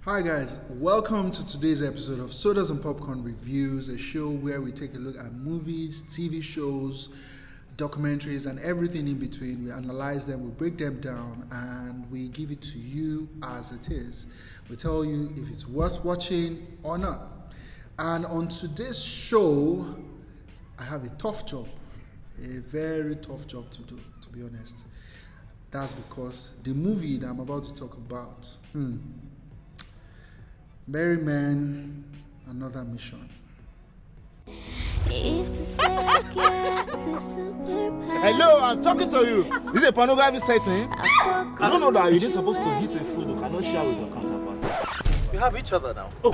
Hi guys, welcome to today's episode of Sodas and Popcorn Reviews, a show where we take a look at movies, TV shows, documentaries, and everything in between. We analyze them, we break them down, and we give it to you as it is. We tell you if it's worth watching or not. And on today's show, I have a tough job, a very tough job to do, to be honest. That's because the movie that I'm about to talk about, Merry Men, Another Mission. Hello, I'm talking to you. This is a pornography setting. I don't know that you're just supposed to hit a food you cannot share with your counterpart. We have each other now. Oh.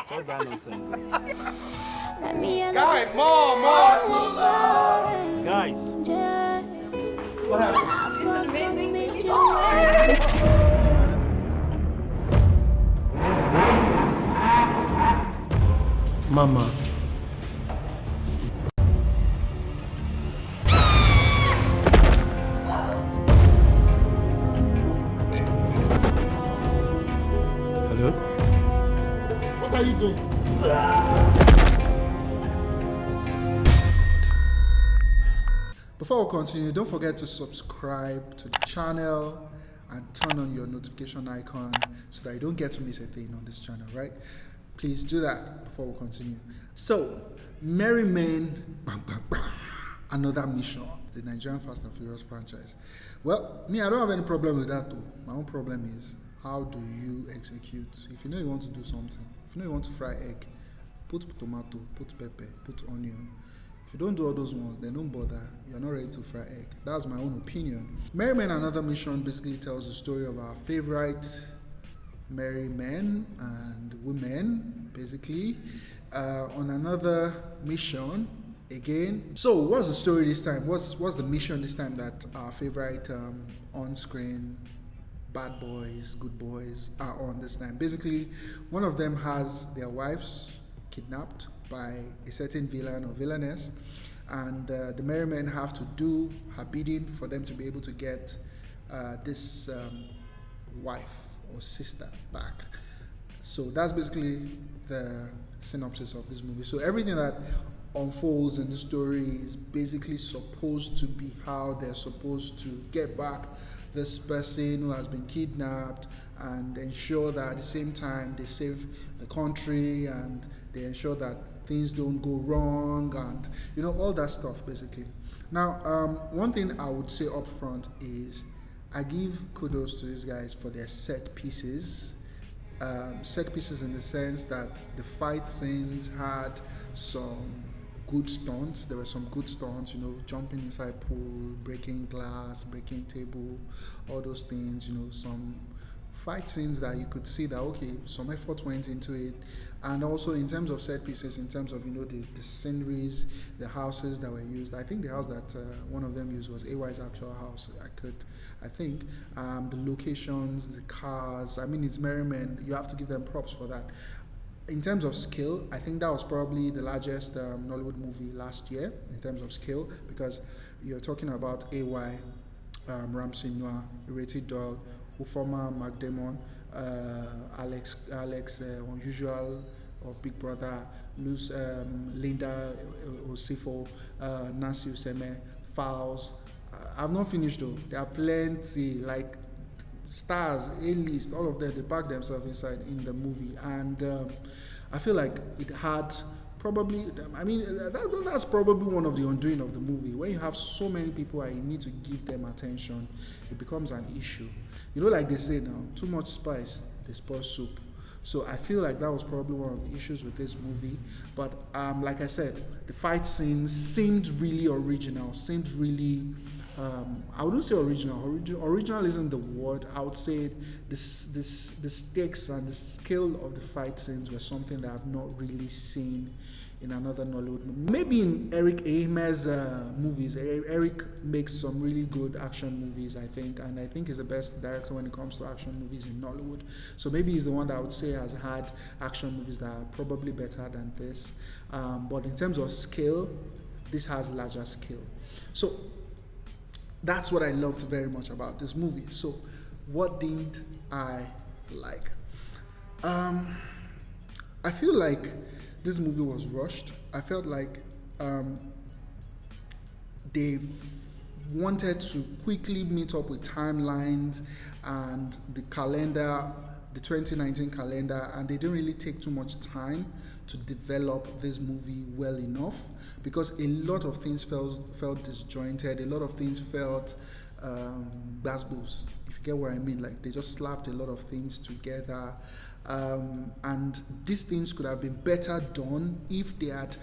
Stop that nonsense. Guy, more. Guys. What happened? It's an amazing video. Mama. Hello? What are you doing? Before we continue, don't forget to subscribe to the channel and turn on your notification icon so that you don't get to miss a thing on this channel, right? Please do that before we continue. So, Merry Men, Another Mission, the Nigerian Fast and Furious franchise. Well, me, I don't have any problem with that though. My own problem is, how do you execute? If you know you want to do something, if you know you want to fry egg, put tomato, put pepper, put onion. If you don't do all those ones, then don't bother. You're not ready to fry egg. That's my own opinion. Merry Men, Another Mission basically tells the story of our favorite merry men and women, basically, on another mission again. So what's the story this time? What's the mission this time that our favorite on-screen bad boys, good boys are on this time? Basically, one of them has their wives kidnapped by a certain villain or villainess, and the merry men have to do her bidding for them to be able to get this wife or sister back. So that's basically the synopsis of this movie. So everything that unfolds in the story is basically supposed to be how they're supposed to get back this person who has been kidnapped and ensure that at the same time they save the country and they ensure that things don't go wrong and all that stuff basically. Now one thing I would say up front is I give kudos to these guys for their set pieces. Set pieces in the sense that the fight scenes had some good stunts. There were some good stunts, jumping inside pool, breaking glass, breaking table, all those things, some fight scenes that you could see that, okay, some effort went into it. And also in terms of set pieces, in terms of, the sceneries, the houses that were used. I think the house that one of them used was AY's actual house. I think the locations, the cars, it's Merry Men. You have to give them props for that. In terms of skill, I think that was probably the largest Nollywood movie last year in terms of skill, because you're talking about AY, Ramsey, Nouah, Ireti, Doyle, Ufuoma, McDermott, Alex, Unusual of Big Brother, Linda, Osifo, Nancy Isime, Falz. I've not finished though. There are plenty, like stars, A-list, all of them, they pack themselves inside in the movie. And I feel like it had probably, that's probably one of the undoing of the movie. When you have so many people and you need to give them attention, it becomes an issue. Like they say now, too much spice, they spoil soup. So I feel like that was probably one of the issues with this movie. But like I said, the fight scenes seemed really original, I wouldn't say original. Original isn't the word. I would say the stakes and the scale of the fight scenes were something that I've not really seen in another Nollywood movie. Maybe in Eric Ahime's movies. Eric makes some really good action movies, I think, and I think he's the best director when it comes to action movies in Nollywood. So maybe he's the one that I would say has had action movies that are probably better than this. But in terms of scale, this has larger scale. So that's what I loved very much about this movie. So what didn't I like. I feel like this movie was rushed. I felt like they wanted to quickly meet up with timelines and the calendar, the 2019 calendar, and they didn't really take too much time to develop this movie well enough, because a lot of things felt disjointed, a lot of things felt basbos, if you get what I mean. Like, they just slapped a lot of things together, and these things could have been better done if they had,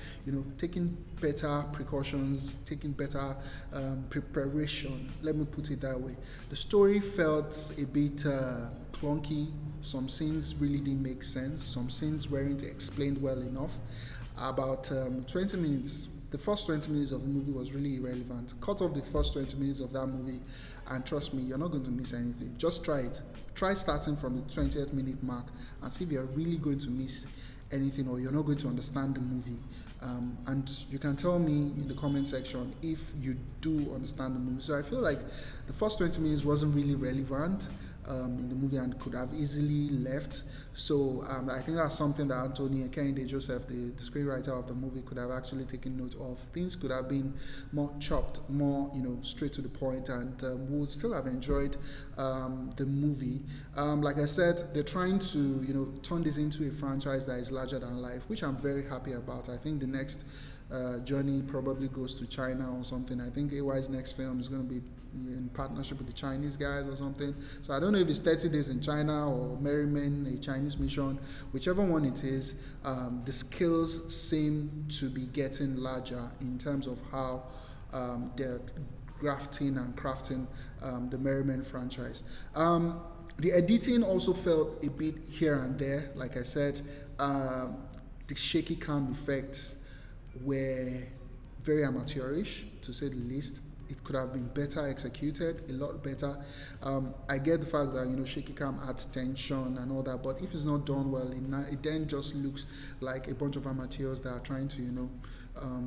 taken better precautions, taken better preparation. Let me put it that way. The story felt a bit clunky. Some scenes really didn't make sense. Some scenes weren't explained well enough. About 20 minutes. The first 20 minutes of the movie was really irrelevant. Cut off the first 20 minutes of that movie, and trust me, you're not going to miss anything. Just try it. Try starting from the 20th minute mark and see if you're really going to miss anything or you're not going to understand the movie. And you can tell me in the comment section if you do understand the movie. So I feel like the first 20 minutes wasn't really relevant in the movie and could have easily left. So I think that's something that Anthony and Kehinde Joseph, the screenwriter of the movie, could have actually taken note of. Things could have been more chopped, more straight to the point, and we would still have enjoyed the movie. Like I said, they're trying to turn this into a franchise that is larger than life, which I'm very happy about. I think the next journey probably goes to China or something. I think AY's next film is going to be in partnership with the Chinese guys or something. So I don't know if it's 30 Days in China or Merry Men, a Chinese mission. Whichever one it is, the skills seem to be getting larger in terms of how they're grafting and crafting the Merry Men franchise. The editing also felt a bit here and there. Like I said, the shaky cam effects were very amateurish, to say the least. It could have been better executed, a lot better. I get the fact that shaky cam adds tension and all that, but if it's not done well, it then just looks like a bunch of amateurs that are trying to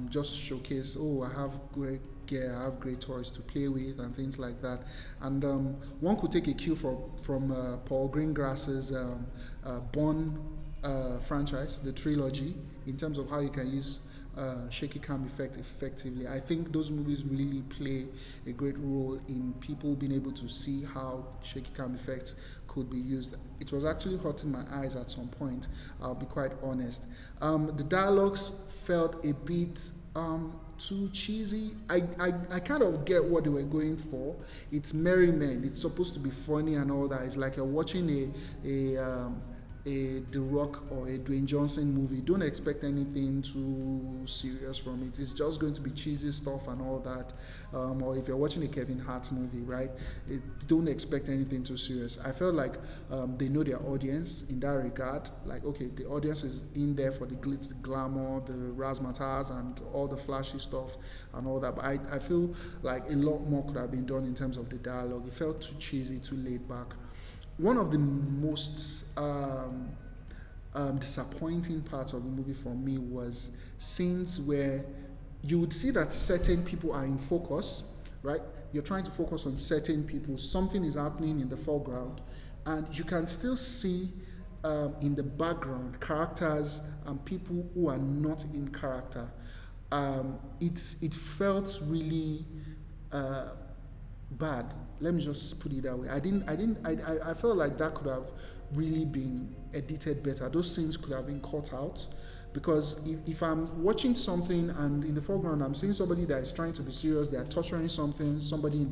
just showcase, oh, I have great gear, I have great toys to play with and things like that. And one could take a cue from Paul Greengrass's Bond franchise, the trilogy, in terms of how you can use shaky cam effect effectively. I think those movies really play a great role in people being able to see how shaky cam effects could be used. It was actually hurting my eyes at some point, I'll be quite honest. The dialogues felt a bit too cheesy. I kind of get what they were going for. It's Merry Men, it's supposed to be funny and all that. It's like you're watching a The Rock or a Dwayne Johnson movie. Don't expect anything too serious from it. It's just going to be cheesy stuff and all that. Or if you're watching a Kevin Hart movie, right? Don't expect anything too serious. I felt like they know their audience in that regard. Like, okay, the audience is in there for the glitz, the glamour, the razzmatazz, and all the flashy stuff and all that. But I feel like a lot more could have been done in terms of the dialogue. It felt too cheesy, too laid back. One of the most disappointing parts of the movie for me was scenes where you would see that certain people are in focus, right? You're trying to focus on certain people. Something is happening in the foreground, and you can still see in the background characters and people who are not in character. It felt really bad. Let me just put it that way. I felt like that could have really been edited better. Those scenes could have been cut out, because if I'm watching something and in the foreground I'm seeing somebody that is trying to be serious, they are torturing somebody in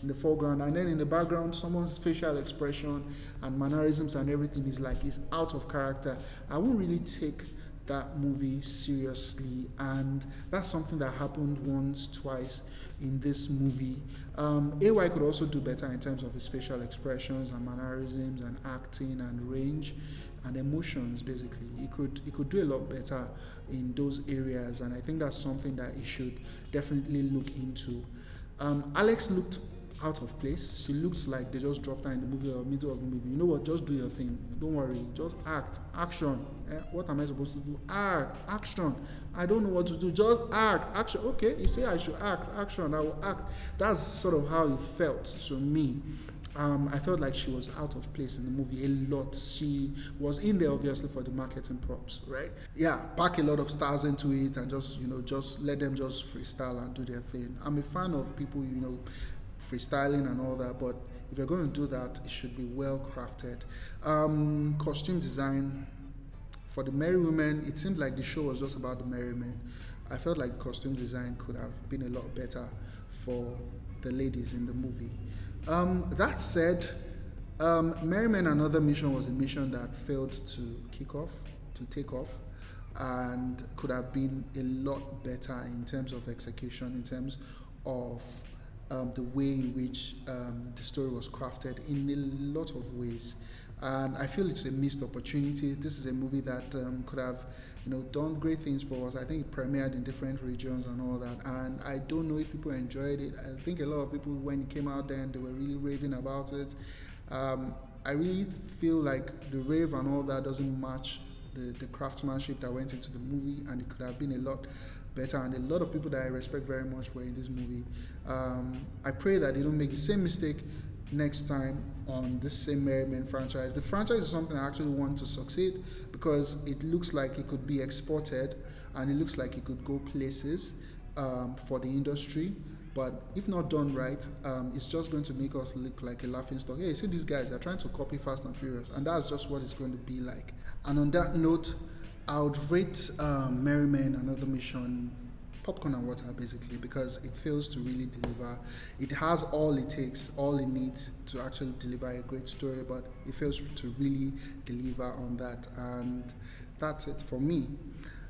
the foreground, and then in the background someone's facial expression and mannerisms and everything is out of character, I won't really take that movie seriously. And that's something that happened once, twice in this movie. AY could also do better in terms of his facial expressions and mannerisms and acting and range and emotions. Basically, he could do a lot better in those areas, and I think that's something that he should definitely look into. Alex looked out of place. She looks like they just dropped her in the movie or middle of the movie. You know what? Just do your thing. Don't worry. Just act. Action. What am I supposed to do? Act. Action. I don't know what to do. Just act. Action. Okay, you say I should act. Action. I will act. That's sort of how it felt to me. I felt like she was out of place in the movie a lot. She was in there obviously for the marketing props, right? Yeah, pack a lot of stars into it and just let them just freestyle and do their thing. I'm a fan of people freestyling and all that, but if you're going to do that, it should be well crafted. Costume design for the Merry Women, it seemed like the show was just about the Merry Men. I felt like costume design could have been a lot better for the ladies in the movie. That said, Merry Men Another Mission was a mission that failed to take off, and could have been a lot better in terms of execution, in terms of the way in which the story was crafted in a lot of ways. And I feel it's a missed opportunity. This is a movie that could have done great things for us. I think it premiered in different regions and all that, and I don't know if people enjoyed it. I think a lot of people, when it came out then, they were really raving about it. I really feel like the rave and all that doesn't match the craftsmanship that went into the movie, and it could have been a lot better, and a lot of people that I respect very much were in this movie. I pray that they don't make the same mistake next time on this same Merry Men franchise. The franchise is something I actually want to succeed, because it looks like it could be exported and it looks like it could go places for the industry. But if not done right, it's just going to make us look like a laughing stock. Hey, see these guys, they're trying to copy Fast and Furious, and that's just what it's going to be like. And on that note, I would rate Merry Men Another Mission popcorn and water, basically, because it fails to really deliver. It has all it takes, all it needs to actually deliver a great story, but it fails to really deliver on that. And that's it for me.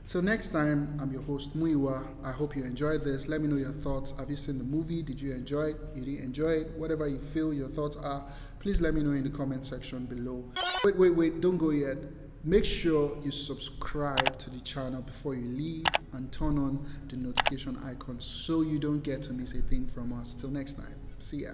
Till next time, I'm your host Muyiwa. I hope you enjoyed this. Let me know your thoughts. Have you seen the movie? Did you enjoy it? You didn't enjoy it? Whatever you feel your thoughts are, please let me know in the comment section below. Wait, don't go yet. Make sure you subscribe to the channel before you leave and turn on the notification icon so you don't get to miss a thing from us. Till next time, see ya.